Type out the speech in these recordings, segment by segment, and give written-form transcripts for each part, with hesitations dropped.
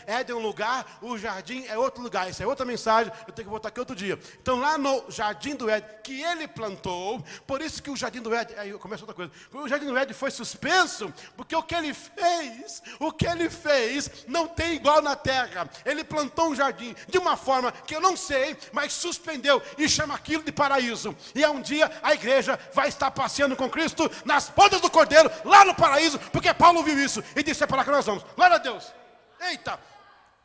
Éden é um lugar, o jardim é outro lugar. Isso é outra mensagem, eu tenho que voltar aqui outro dia. Então lá no jardim do Éden, que ele plantou, por isso que o jardim do Éden, aí começa outra coisa. O jardim do Éden foi suspenso, porque o que ele fez não tem igual na terra. Ele plantou um jardim de uma forma que eu não sei, mas suspendeu e chama aquilo de paraíso. E um dia a igreja vai estar passeando com Cristo nas bodas do Cordeiro, lá no paraíso, porque Paulo viu isso e disse: é para lá que nós vamos. Glória a Deus. Eita,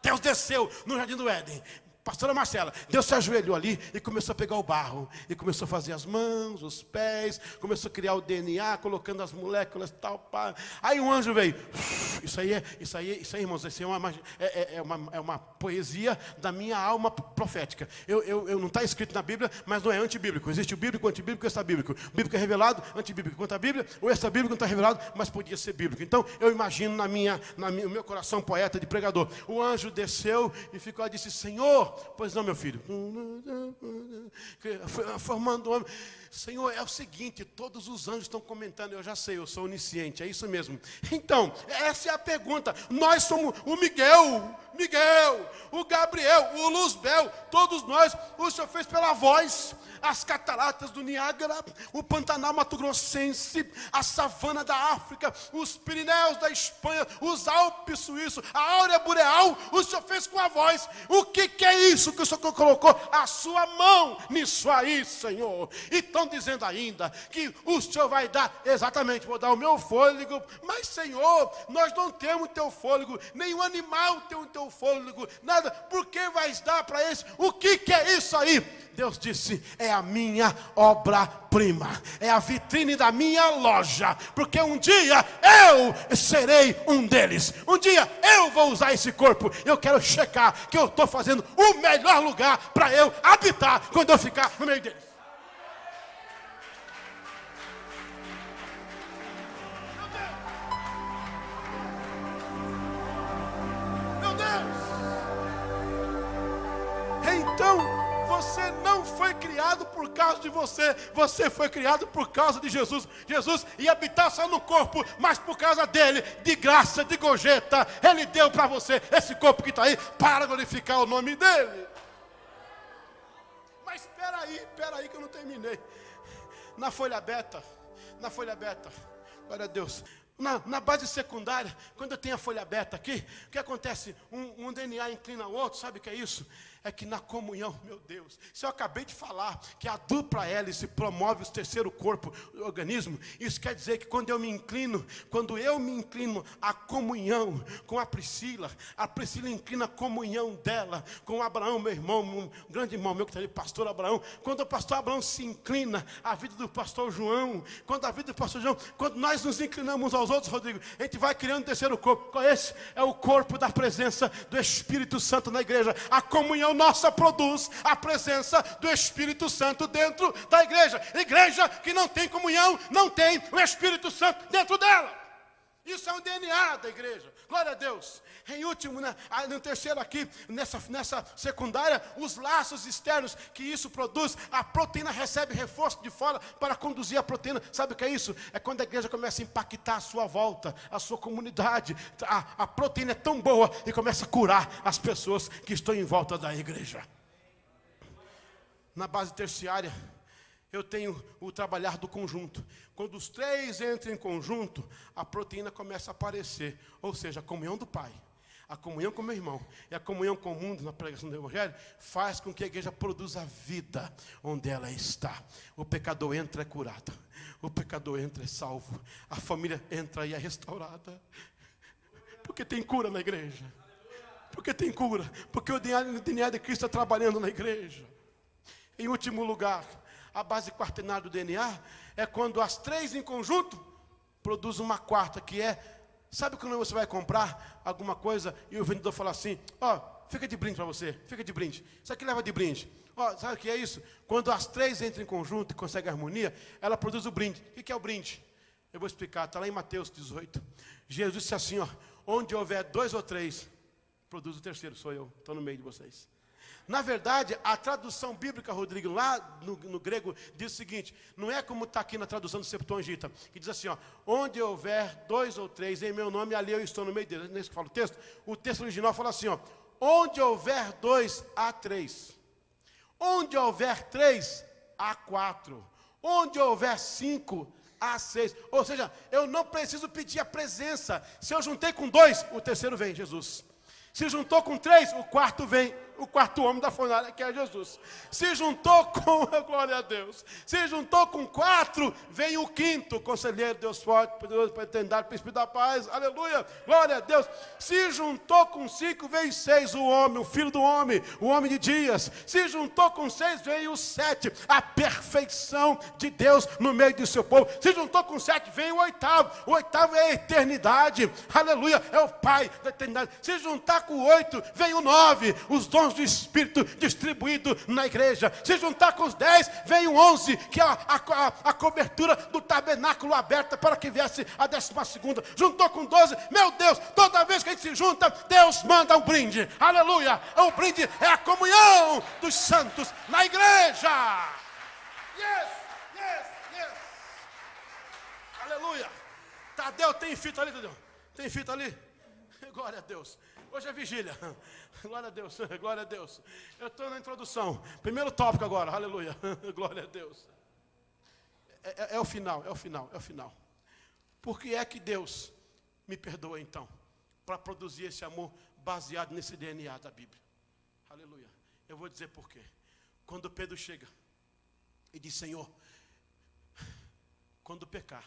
Deus desceu no jardim do Éden. Pastora Marcela, Deus se ajoelhou ali e começou a pegar o barro, e começou a fazer as mãos, os pés, começou a criar o DNA, colocando as moléculas e tal, pá. Aí um anjo veio. Isso aí, irmãos, isso é uma poesia da minha alma profética. Eu não está escrito na Bíblia, mas não é antibíblico. Existe o bíblico, o antibíblico e o extrabíblico. O bíblico é revelado, antibíblico contra a Bíblia, o extrabíblico não está revelado, mas podia ser bíblico. Então eu imagino no meu coração poeta de pregador, o anjo desceu e ficou e disse: Senhor, pois não, meu filho, formando o homem. Senhor, é o seguinte, todos os anjos estão comentando, eu já sei, eu sou onisciente, é isso mesmo. Então, essa é a pergunta. Nós somos o Miguel, o Gabriel, o Luzbel, todos nós, o Senhor fez pela voz. As cataratas do Niágara, o Pantanal Mato-Grossense, a savana da África, os Pirineus da Espanha, os Alpes suíços, a áurea boreal, o Senhor fez com a voz. O que é isso que o Senhor colocou a sua mão nisso aí, Senhor? E estão dizendo ainda que o Senhor vai dar, exatamente, vou dar o meu fôlego, mas Senhor, nós não temos teu fôlego, nenhum animal tem o teu fôlego, nada, por que vais dar para esse? O que é isso aí? Deus disse: é a minha obra-prima, é a vitrine da minha loja, porque um dia eu serei um deles, um dia eu vou usar esse corpo. Eu quero checar que eu estou fazendo o melhor lugar para eu habitar quando eu ficar no meio deles. Meu Deus! Então, você não foi criado por causa de você, você foi criado por causa de Jesus. Jesus ia habitar só no corpo, mas por causa dele, de graça, de gorjeta, ele deu para você esse corpo que está aí, para glorificar o nome dele. Mas espera aí que eu não terminei. Na folha beta, glória a Deus. Na base secundária, quando eu tenho a folha beta aqui, o que acontece? Um DNA inclina ao outro, sabe o que é isso? É que na comunhão, meu Deus, se eu acabei de falar que a dupla hélice promove o terceiro corpo do organismo, isso quer dizer que quando eu me inclino à comunhão com a Priscila inclina a comunhão dela com Abraão, meu irmão, um grande irmão meu que está ali, pastor Abraão. Quando o pastor Abraão se inclina, a vida do pastor João, quando nós nos inclinamos aos outros, Rodrigo, a gente vai criando um terceiro corpo. Qual é esse? É o corpo da presença do Espírito Santo na igreja. A comunhão nossa produz a presença do Espírito Santo dentro da igreja. Igreja que não tem comunhão, não tem o Espírito Santo dentro dela. Isso é um DNA da igreja. Glória a Deus. Em último, no terceiro aqui, nessa secundária, os laços externos que isso produz, a proteína recebe reforço de fora para conduzir a proteína. Sabe o que é isso? É quando a igreja começa a impactar a sua volta, a sua comunidade. A proteína é tão boa e começa a curar as pessoas que estão em volta da igreja. Na base terciária, eu tenho o trabalhar do conjunto. Quando os três entram em conjunto, a proteína começa a aparecer. Ou seja, a comunhão do Pai, a comunhão com o meu irmão e a comunhão com o mundo na pregação do Evangelho faz com que a igreja produza vida onde ela está. O pecador entra e é curado. O pecador entra e é salvo. A família entra e é restaurada. Porque tem cura na igreja. Porque tem cura. Porque o DNA de Cristo está trabalhando na igreja. Em último lugar, a base quaternária do DNA é quando as três em conjunto produzem uma quarta, que é, sabe quando você vai comprar alguma coisa e o vendedor fala assim: fica de brinde para você, fica de brinde, isso aqui leva de brinde. Sabe o que é isso? Quando as três entram em conjunto e conseguem harmonia, ela produz o brinde. O que é o brinde? Eu vou explicar, está lá em Mateus 18. Jesus disse assim: onde houver 2 ou 3, produz o terceiro, sou eu, estou no meio de vocês. Na verdade, a tradução bíblica, Rodrigo, lá no grego, diz o seguinte, não é como está aqui na tradução do Septuaginta, que diz assim, ó, onde houver 2 ou 3 em meu nome, ali eu estou no meio deles. Não é isso que fala o texto? O texto original fala assim, ó, onde houver 2, há 3. Onde houver 3, há 4. Onde houver 5, há 6. Ou seja, eu não preciso pedir a presença. Se eu juntei com 2, o terceiro vem, Jesus. Se juntou com 3, o quarto vem, o quarto homem da fornalha, que é Jesus. Se juntou com, glória a Deus, se juntou com 4, vem o quinto, conselheiro, Deus forte, poderoso, pretendente, príncipe da paz, aleluia, glória a Deus. Se juntou com 5, vem 6, o homem, o filho do homem, o homem de dias. Se juntou com 6, vem o 7, a perfeição de Deus no meio do seu povo. Se juntou com 7, vem o oitavo é a eternidade, aleluia, é o Pai da eternidade. Se juntar com 8, vem o 9, os dons do Espírito distribuído na igreja. Se juntar com os 10, vem o 11, que é a cobertura do tabernáculo aberta para que viesse a 12ª. Juntou com 12, meu Deus, toda vez que a gente se junta, Deus manda um brinde, aleluia. O brinde é a comunhão dos santos na igreja. Yes. Aleluia. Tadeu, tem fita ali, Tadeu? Tem fita ali? Glória a Deus. Hoje é vigília. Glória a Deus, glória a Deus. Eu estou na introdução. Primeiro tópico agora, aleluia. Glória a Deus. É o final. Por que é que Deus me perdoa então? Para produzir esse amor baseado nesse DNA da Bíblia. Aleluia. Eu vou dizer por quê. Quando Pedro chega e diz, Senhor, quando pecar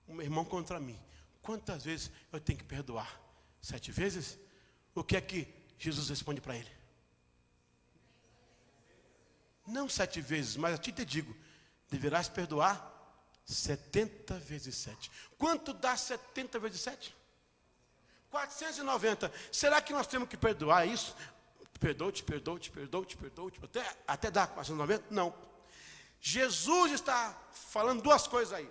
um meu irmão contra mim, quantas vezes eu tenho que perdoar? 7 vezes? O que é que Jesus responde para ele? Não 7 vezes, mas a ti te digo, deverás perdoar 70 vezes 7. Quanto dá 70 vezes 7? 490. Será que nós temos que perdoar isso? Perdoa-te, até dar 490? Não. Jesus está falando 2 coisas aí.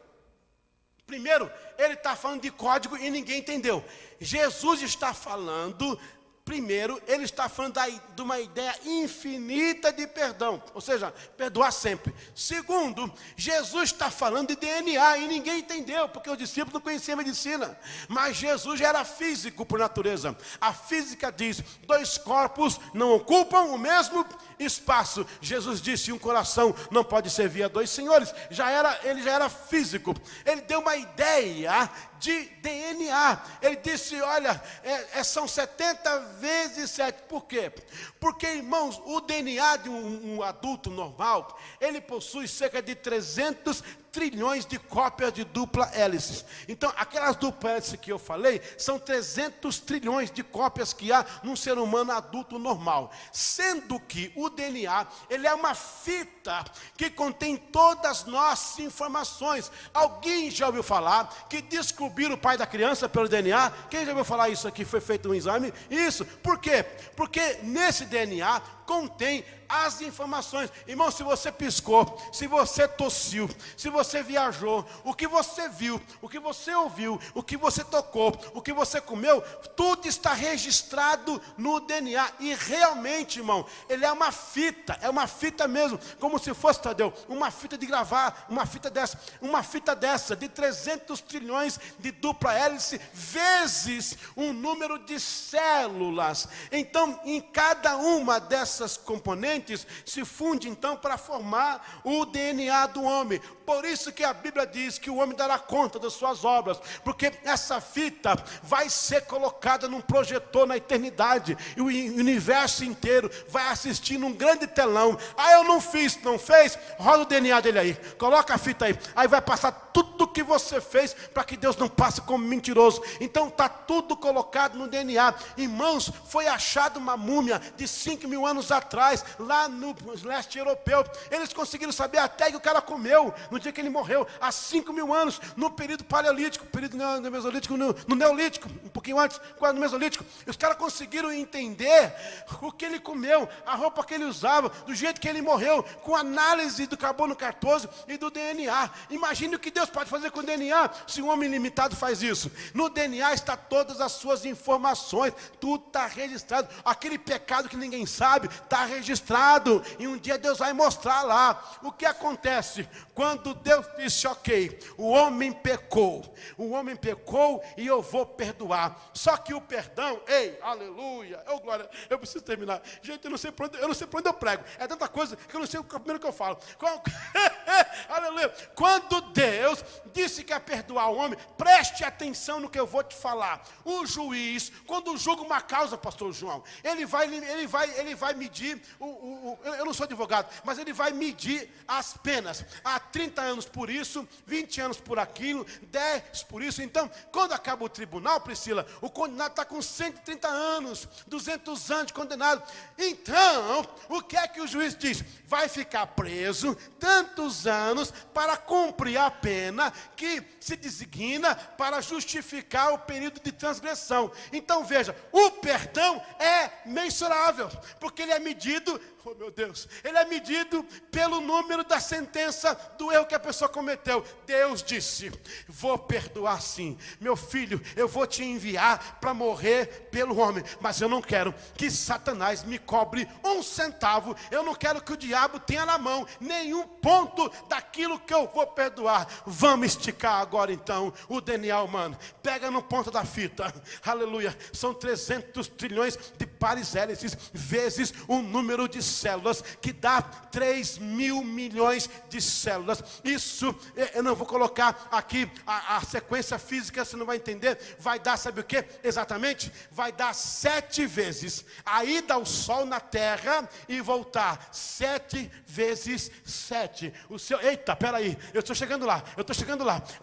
Primeiro, ele está falando de código e ninguém entendeu. Jesus está falando, primeiro, ele está falando de uma ideia infinita de perdão. Ou seja, perdoar sempre. Segundo, Jesus está falando de DNA e ninguém entendeu, porque os discípulos não conheciam a medicina. Mas Jesus já era físico por natureza. A física diz, 2 corpos não ocupam o mesmo espaço. Jesus disse, um coração não pode servir a 2 senhores. Ele já era físico. Ele deu uma ideia de DNA. Ele disse, olha, são 70 vezes 7. Por quê? Porque, irmãos, o DNA de um adulto normal, ele possui cerca de 300 trilhões de cópias de dupla hélice. Então, aquelas dupla hélice que eu falei, são 300 trilhões de cópias que há num ser humano adulto normal. Sendo que o DNA, ele é uma fita que contém todas as nossas informações. Alguém já ouviu falar que descobriram o pai da criança pelo DNA? Quem já ouviu falar isso aqui? Foi feito um exame? Isso. Por quê? Porque nesse DNA contém as informações. Irmão, se você piscou, se você tossiu, se você viajou, o que você viu, o que você ouviu, o que você tocou, o que você comeu, tudo está registrado no DNA. E realmente, irmão, ele é uma fita mesmo, como se fosse, Tadeu, uma fita de gravar, uma fita dessa de 300 trilhões de dupla hélice, vezes um número de células. Então, em cada uma dessas componentes, se funde então para formar o DNA do homem. Por isso que a Bíblia diz que o homem dará conta das suas obras, porque essa fita vai ser colocada num projetor na eternidade, e o universo inteiro vai assistir num grande telão. Eu não fiz, não fez? Roda o DNA dele aí, coloca a fita aí vai passar tudo o que você fez, para que Deus não passe como mentiroso. Então está tudo colocado no DNA. Irmãos, foi achada uma múmia de 5.000 anos atrás, lá no leste europeu. Eles conseguiram saber até que o cara comeu no dia que ele morreu, há 5.000 anos, no período paleolítico, período mesolítico, no neolítico, um pouquinho antes, quase no mesolítico. Os caras conseguiram entender o que ele comeu, a roupa que ele usava, do jeito que ele morreu, com análise do carbono 14 e do DNA. Imagine o que Deus Deus pode fazer com o DNA se um homem limitado faz isso? No DNA está todas as suas informações, tudo está registrado. Aquele pecado que ninguém sabe, está registrado. E um dia Deus vai mostrar lá. O que acontece? Quando Deus disse, ok, o homem pecou e eu vou perdoar. Só que o perdão, ei, aleluia, glória, eu preciso terminar. Gente, eu não sei para onde eu prego. É tanta coisa que eu não sei o primeiro que eu falo. Aleluia. Quando Deus disse que ia perdoar o homem, preste atenção no que eu vou te falar. O juiz, quando julga uma causa, pastor João, ele vai medir, eu não sou advogado, mas ele vai medir as penas. Há 30 anos por isso, 20 anos por aquilo, 10 por isso. Então, quando acaba o tribunal, Priscila, o condenado está com 130 anos, 200 anos de condenado. Então, o que é que o juiz diz? Vai ficar preso tantos anos para cumprir a pena que se designa para justificar o período de transgressão. Então veja, o perdão é mensurável, porque ele é medido, oh meu Deus, ele é medido pelo número da sentença do erro que a pessoa cometeu. Deus disse, vou perdoar sim, meu filho, eu vou te enviar para morrer pelo homem, mas eu não quero que Satanás me cobre um centavo, eu não quero que o diabo tenha na mão nenhum ponto daquilo que eu vou perdoar. Vamos esticar agora então o DNA humano, pega no ponto da fita, aleluia, são 300 trilhões de pares hélices, vezes o número de células, que dá 3 mil milhões de células. Isso, eu não vou colocar aqui a sequência física, você não vai entender. Vai dar, sabe o que? Exatamente, vai dar 7 vezes a ida ao sol na terra e voltar 7 vezes 7. Eita, peraí, eu estou chegando lá.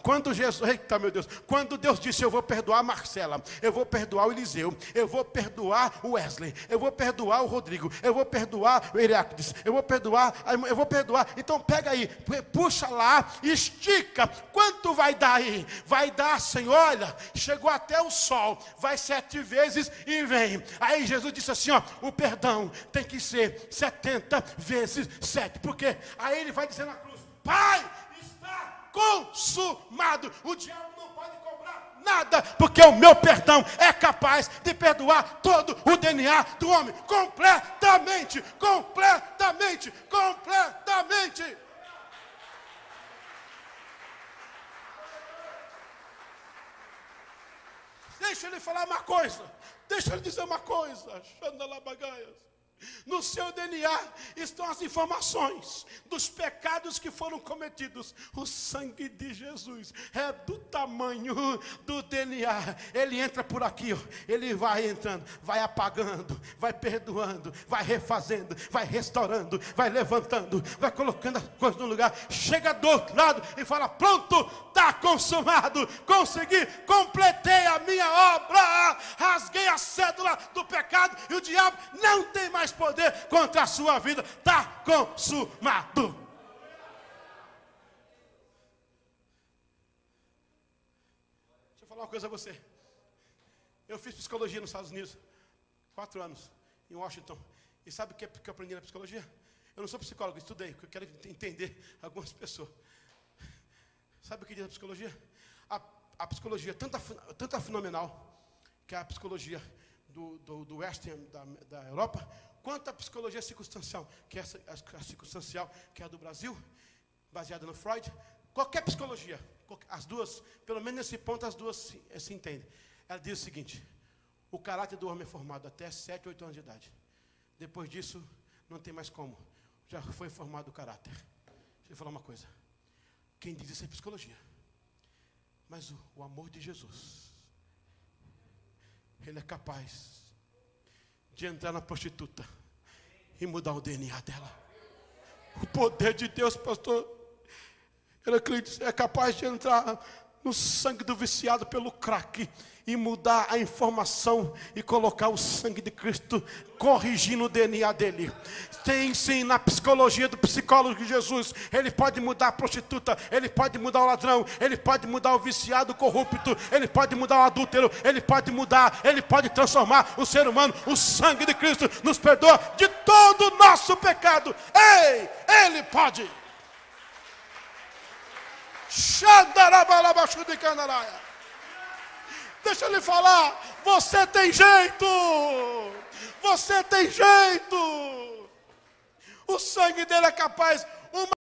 Quando Jesus, eita meu Deus, quando Deus disse, eu vou perdoar a Marcela, eu vou perdoar o Eliseu, eu vou perdoar o Wesley, eu vou perdoar o Rodrigo, eu vou perdoar o Heriacles, eu vou perdoar. Então pega aí, puxa lá, estica. Quanto vai dar aí? Vai dar, Senhor, olha, chegou até o sol, vai 7 vezes e vem. Aí Jesus disse assim, ó, o perdão tem que ser 70 vezes 7. Por quê? Aí ele vai dizer na cruz, Pai, está consumado. O diabo não pode cobrar nada, porque o meu perdão é capaz de perdoar todo o DNA do homem, completamente. Deixa ele falar uma coisa, deixa ele dizer uma coisa, Xandalabagaias. No seu DNA estão as informações dos pecados que foram cometidos. O sangue de Jesus é do tamanho do DNA. Ele entra por aqui, ó. Ele vai entrando, vai apagando, vai perdoando, vai refazendo, vai restaurando, vai levantando, vai colocando as coisas no lugar. Chega do outro lado e fala, pronto, está consumado, consegui, completei a minha obra, rasguei a cédula do pecado e o diabo não tem mais poder contra a sua vida, está consumado. Deixa eu falar uma coisa a você. Eu fiz psicologia nos Estados Unidos 4 anos, em Washington. E sabe o que eu aprendi na psicologia? Eu não sou psicólogo, estudei, porque eu quero entender algumas pessoas. Sabe o que diz a psicologia? A psicologia tanto fenomenal, que é a psicologia do oeste da Europa, quanto a psicologia circunstancial, que é a circunstancial, que é a do Brasil, baseada no Freud. Qualquer psicologia, as duas, pelo menos nesse ponto, as duas se entendem. Ela diz o seguinte, o caráter do homem é formado até 7, 8 anos de idade. Depois disso, não tem mais como. Já foi formado o caráter. Deixa eu falar uma coisa. Quem diz isso é psicologia. Mas o amor de Jesus, ele é capaz de entrar na prostituta e mudar o DNA dela. O poder de Deus, pastor Heraclides, é capaz de entrar no sangue do viciado pelo crack e mudar a informação e colocar o sangue de Cristo corrigindo o DNA dele. Tem sim na psicologia do psicólogo de Jesus. Ele pode mudar a prostituta, ele pode mudar o ladrão, ele pode mudar o viciado corrupto, ele pode mudar o adúltero, ele pode transformar o ser humano. O sangue de Cristo nos perdoa de todo o nosso pecado. Ei, ele pode. Deixa eu lhe falar, você tem jeito. Você tem jeito. O sangue dele é capaz.